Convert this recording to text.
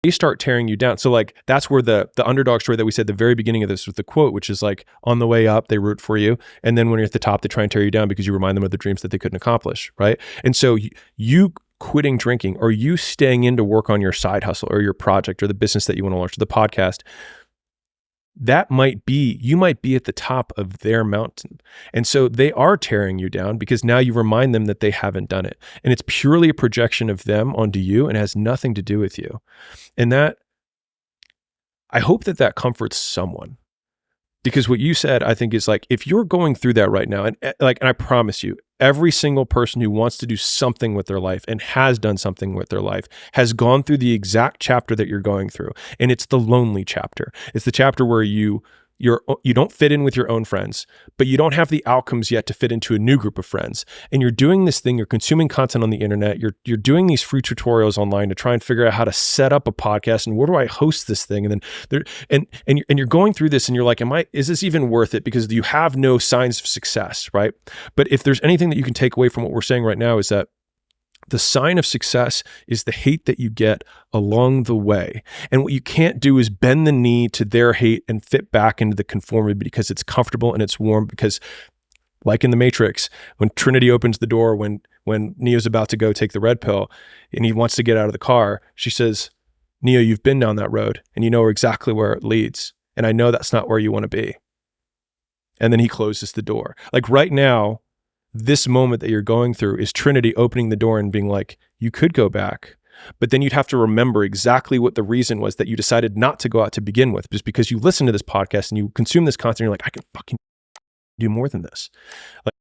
they start tearing you down. So like, that's where the underdog story that we said at the very beginning of this with the quote, which is like, on the way up, they root for you. And then when you're at the top, they try and tear you down because you remind them of the dreams that they couldn't accomplish, right? And so you quitting drinking, or you staying in to work on your side hustle or your project or the business that you want to launch, or the podcast, you might be at the top of their mountain. And so they are tearing you down because now you remind them that they haven't done it. And it's purely a projection of them onto you and has nothing to do with you. And that, I hope that comforts someone. Because what you said, I think, is like, if you're going through that right now, and I promise you, every single person who wants to do something with their life and has done something with their life has gone through the exact chapter that you're going through. And it's the lonely chapter. It's the chapter where you don't fit in with your own friends, but you don't have the outcomes yet to fit into a new group of friends. And you're doing this thing, you're consuming content on the internet, you're doing these free tutorials online to try and figure out how to set up a podcast and where do I host this thing? And then you're going through this and you're like, is this even worth it? Because you have no signs of success, right? But if there's anything that you can take away from what we're saying right now, is that the sign of success is the hate that you get along the way. And what you can't do is bend the knee to their hate and fit back into the conformity because it's comfortable and it's warm. Because like in the Matrix, when Trinity opens the door, when Neo's about to go take the red pill and he wants to get out of the car, she says, Neo, you've been down that road and you know exactly where it leads. And I know that's not where you want to be. And then he closes the door. Like right now, this moment that you're going through is Trinity opening the door and being like, you could go back, but then you'd have to remember exactly what the reason was that you decided not to go out to begin with, just because you listen to this podcast and you consume this content and you're like, I can fucking do more than this. Like,